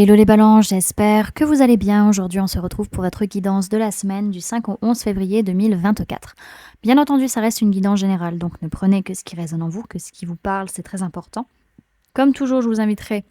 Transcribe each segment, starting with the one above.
Hello les balances, j'espère que vous allez bien. Aujourd'hui, on se retrouve pour votre guidance de la semaine du 5 au 11 février 2024. Bien entendu, ça reste une guidance générale, donc ne prenez que ce qui résonne en vous, que ce qui vous parle, c'est très important. Comme toujours, je vous inviterai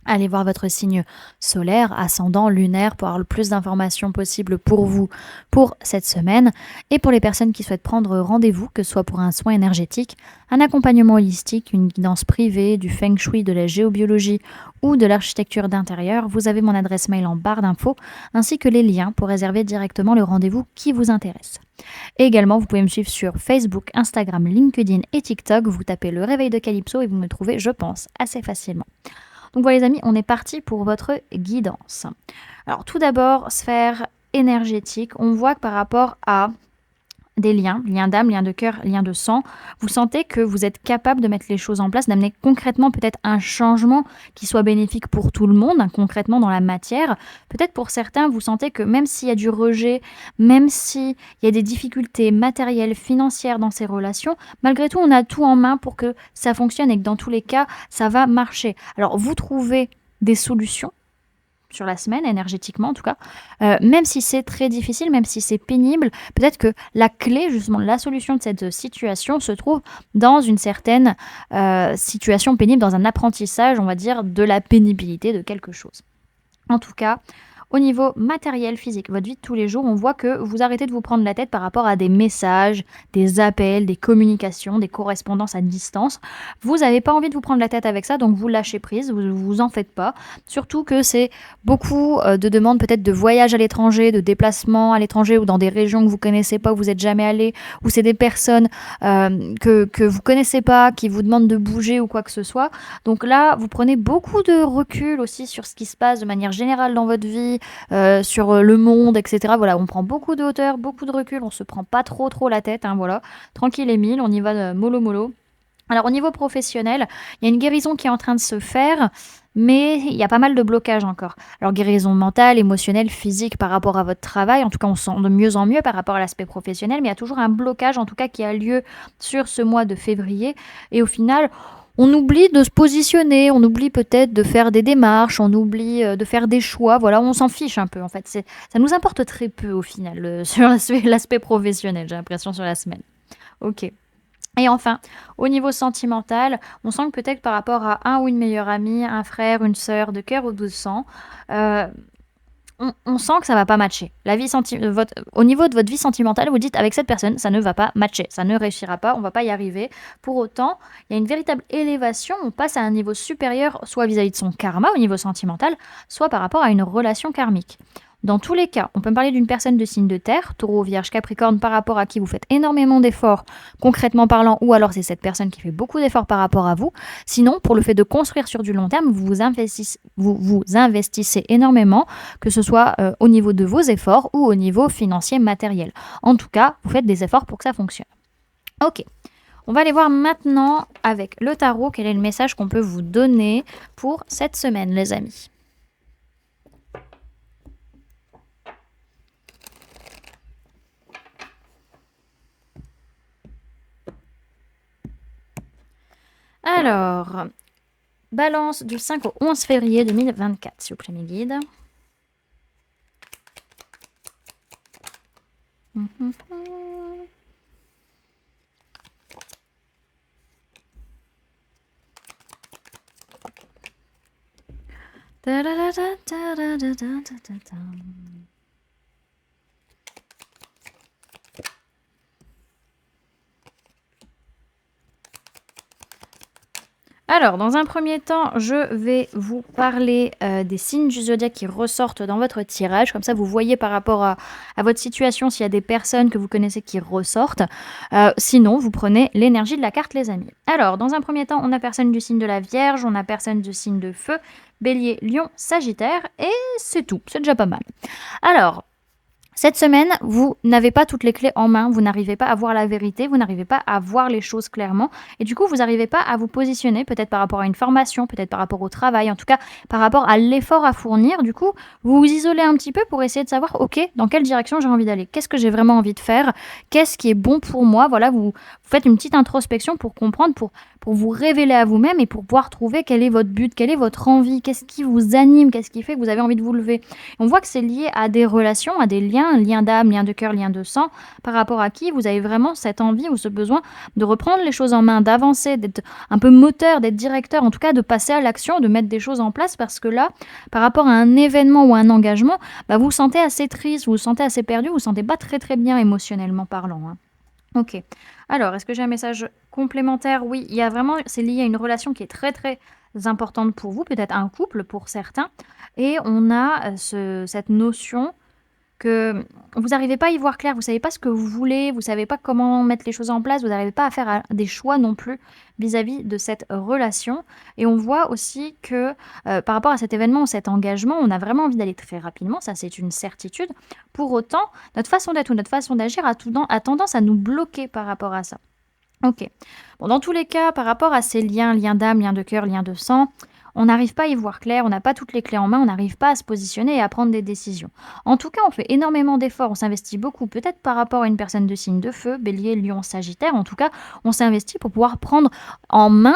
à aller voir votre signe solaire, ascendant, lunaire, pour avoir le plus d'informations possible pour vous pour cette semaine. Et pour les personnes qui souhaitent prendre rendez-vous, que ce soit pour un soin énergétique, un accompagnement holistique, une guidance privée, du feng shui, de la géobiologie ou de l'architecture d'intérieur, vous avez mon adresse mail en barre d'infos, ainsi que les liens pour réserver directement le rendez-vous qui vous intéresse. Et également, vous pouvez me suivre sur Facebook, Instagram, LinkedIn et TikTok. Vous tapez le réveil de Calypso et vous me trouvez, je pense, assez facilement. Donc voilà les amis, on est parti pour votre guidance. Alors tout d'abord, sphère énergétique, on voit que par rapport à des liens d'âme, liens de cœur, liens de sang, vous sentez que vous êtes capable de mettre les choses en place, d'amener concrètement peut-être un changement qui soit bénéfique pour tout le monde, concrètement dans la matière. Peut-être pour certains, vous sentez que même s'il y a du rejet, même s'il y a des difficultés matérielles, financières dans ces relations, malgré tout, on a tout en main pour que ça fonctionne et que dans tous les cas, ça va marcher. Alors, vous trouvez des solutions sur la semaine, énergétiquement en tout cas, même si c'est très difficile, même si c'est pénible, peut-être que la clé, justement, la solution de cette situation se trouve dans une certaine situation pénible, dans un apprentissage, on va dire, de la pénibilité de quelque chose. En tout cas, au niveau matériel, physique, votre vie de tous les jours, on voit que vous arrêtez de vous prendre la tête par rapport à des messages, des appels, des communications, des correspondances à distance. Vous n'avez pas envie de vous prendre la tête avec ça, donc vous lâchez prise, vous en faites pas. Surtout que c'est beaucoup de demandes peut-être de voyage à l'étranger, de déplacement à l'étranger ou dans des régions que vous connaissez pas, où vous n'êtes jamais allé, ou c'est des personnes que vous connaissez pas, qui vous demandent de bouger ou quoi que ce soit. Donc là, vous prenez beaucoup de recul aussi sur ce qui se passe de manière générale dans votre vie, sur le monde, etc. Voilà, on prend beaucoup de hauteur, beaucoup de recul, on se prend pas trop la tête, voilà. Tranquille et mille, on y va mollo. Alors au niveau professionnel, il y a une guérison qui est en train de se faire, mais il y a pas mal de blocages encore. Alors guérison mentale, émotionnelle, physique par rapport à votre travail, en tout cas on se sent de mieux en mieux par rapport à l'aspect professionnel, mais il y a toujours un blocage en tout cas qui a lieu sur ce mois de février, et au final on oublie de se positionner, on oublie peut-être de faire des démarches, on oublie de faire des choix, voilà, on s'en fiche un peu en fait. Ça nous importe très peu au final, sur l'aspect professionnel, j'ai l'impression sur la semaine. Ok. Et enfin, au niveau sentimental, on sent que peut-être par rapport à un ou une meilleure amie, un frère, une sœur de cœur ou de sang, euh, on sent que ça va pas matcher. Au niveau de votre vie sentimentale, vous dites avec cette personne, ça ne va pas matcher, ça ne réussira pas, on va pas y arriver. Pour autant, il y a une véritable élévation, on passe à un niveau supérieur, soit vis-à-vis de son karma au niveau sentimental, soit par rapport à une relation karmique. Dans tous les cas, on peut me parler d'une personne de signe de terre, taureau, vierge, capricorne, par rapport à qui vous faites énormément d'efforts, concrètement parlant, ou alors c'est cette personne qui fait beaucoup d'efforts par rapport à vous. Sinon, pour le fait de construire sur du long terme, vous investissez énormément, que ce soit au niveau de vos efforts ou au niveau financier matériel. En tout cas, vous faites des efforts pour que ça fonctionne. Ok. On va aller voir maintenant avec le tarot quel est le message qu'on peut vous donner pour cette semaine, les amis. Alors, balance du 5 au 11 février 2024, s'il vous plaît, mes guides. Alors, dans un premier temps, je vais vous parler des signes du zodiaque qui ressortent dans votre tirage. Comme ça, vous voyez par rapport à votre situation s'il y a des personnes que vous connaissez qui ressortent. Sinon, vous prenez l'énergie de la carte, les amis. Alors, dans un premier temps, on a personne du signe de la Vierge, on a personne du signe de Feu, Bélier, Lion, Sagittaire, et c'est tout. C'est déjà pas mal. Alors, Cette semaine, vous n'avez pas toutes les clés en main, vous n'arrivez pas à voir la vérité, vous n'arrivez pas à voir les choses clairement et du coup, vous n'arrivez pas à vous positionner, peut-être par rapport à une formation, peut-être par rapport au travail, en tout cas par rapport à l'effort à fournir. Du coup, vous vous isolez un petit peu pour essayer de savoir, OK, dans quelle direction j'ai envie d'aller? Qu'est-ce que j'ai vraiment envie de faire? Qu'est-ce qui est bon pour moi? Voilà, vous faites une petite introspection pour comprendre, pour vous révéler à vous-même et pour pouvoir trouver quel est votre but, quelle est votre envie, qu'est-ce qui vous anime, qu'est-ce qui fait que vous avez envie de vous lever. On voit que c'est lié à des relations, à des liens d'âme, liens de cœur, liens de sang, par rapport à qui vous avez vraiment cette envie ou ce besoin de reprendre les choses en main, d'avancer, d'être un peu moteur, d'être directeur, en tout cas de passer à l'action, de mettre des choses en place parce que là, par rapport à un événement ou un engagement, vous vous sentez assez triste, vous vous sentez assez perdu, vous vous sentez pas très très bien émotionnellement parlant, hein. Ok. Alors, est-ce que j'ai un message complémentaire? Oui, il y a vraiment, c'est lié à une relation qui est très très importante pour vous, peut-être un couple pour certains. Et on a cette notion que vous n'arrivez pas à y voir clair, vous savez pas ce que vous voulez, vous savez pas comment mettre les choses en place, vous n'arrivez pas à faire des choix non plus vis-à-vis de cette relation. Et on voit aussi que par rapport à cet événement ou cet engagement, on a vraiment envie d'aller très rapidement, ça c'est une certitude. Pour autant, notre façon d'être ou notre façon d'agir a tendance à nous bloquer par rapport à ça. Ok. Bon, dans tous les cas, par rapport à ces liens, liens d'âme, liens de cœur, liens de sang, on n'arrive pas à y voir clair, on n'a pas toutes les clés en main, on n'arrive pas à se positionner et à prendre des décisions. En tout cas, on fait énormément d'efforts, on s'investit beaucoup, peut-être par rapport à une personne de signe de feu, bélier, lion, sagittaire. En tout cas, on s'investit pour pouvoir prendre en main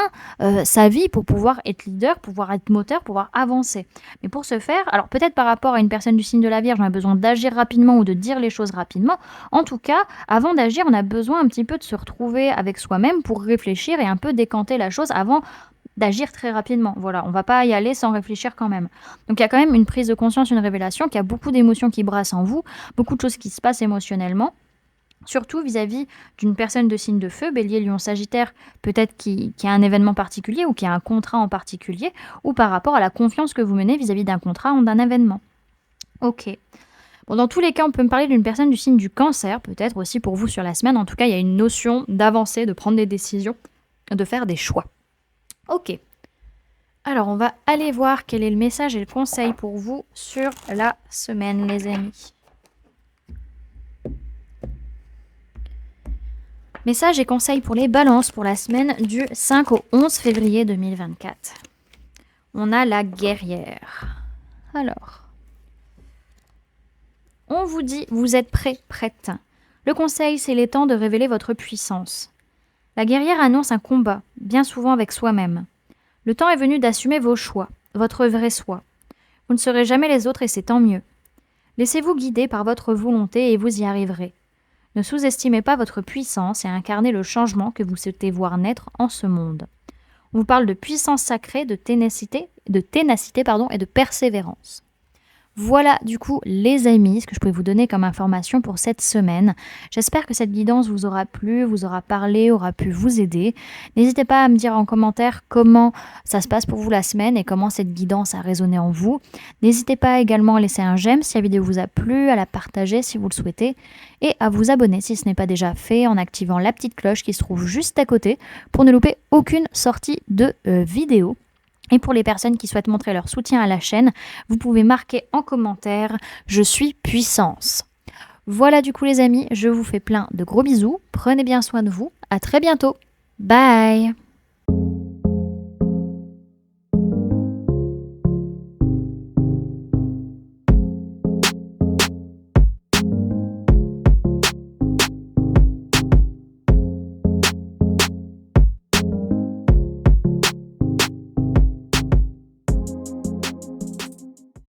sa vie, pour pouvoir être leader, pour pouvoir être moteur, pour pouvoir avancer. Mais pour ce faire, alors peut-être par rapport à une personne du signe de la Vierge, on a besoin d'agir rapidement ou de dire les choses rapidement. En tout cas, avant d'agir, on a besoin un petit peu de se retrouver avec soi-même pour réfléchir et un peu décanter la chose avant d'agir très rapidement. Voilà, on va pas y aller sans réfléchir quand même. Donc il y a quand même une prise de conscience, une révélation, qu'il y a beaucoup d'émotions qui brassent en vous, beaucoup de choses qui se passent émotionnellement. Surtout vis-à-vis d'une personne de signe de feu, bélier, lion, sagittaire, peut-être qui a un événement particulier ou qui a un contrat en particulier, ou par rapport à la confiance que vous menez vis-à-vis d'un contrat ou d'un événement. Ok. Bon, dans tous les cas, on peut me parler d'une personne du signe du cancer, peut-être aussi pour vous sur la semaine. En tout cas, il y a une notion d'avancer, de prendre des décisions, de faire des choix. Ok. Alors, on va aller voir quel est le message et le conseil pour vous sur la semaine, les amis. Message et conseil pour les balances pour la semaine du 5 au 11 février 2024. On a la guerrière. Alors, on vous dit, vous êtes prêt, prête. Le conseil, c'est les temps de révéler votre puissance. La guerrière annonce un combat, bien souvent avec soi-même. Le temps est venu d'assumer vos choix, votre vrai soi. Vous ne serez jamais les autres et c'est tant mieux. Laissez-vous guider par votre volonté et vous y arriverez. Ne sous-estimez pas votre puissance et incarnez le changement que vous souhaitez voir naître en ce monde. On vous parle de puissance sacrée, de ténacité et de persévérance. Voilà du coup les amis, ce que je pouvais vous donner comme information pour cette semaine. J'espère que cette guidance vous aura plu, vous aura parlé, aura pu vous aider. N'hésitez pas à me dire en commentaire comment ça se passe pour vous la semaine et comment cette guidance a résonné en vous. N'hésitez pas également à laisser un j'aime si la vidéo vous a plu, à la partager si vous le souhaitez et à vous abonner si ce n'est pas déjà fait en activant la petite cloche qui se trouve juste à côté pour ne louper aucune sortie de vidéo. Et pour les personnes qui souhaitent montrer leur soutien à la chaîne, vous pouvez marquer en commentaire « Je suis puissance ». Voilà du coup les amis, je vous fais plein de gros bisous, prenez bien soin de vous, à très bientôt, bye.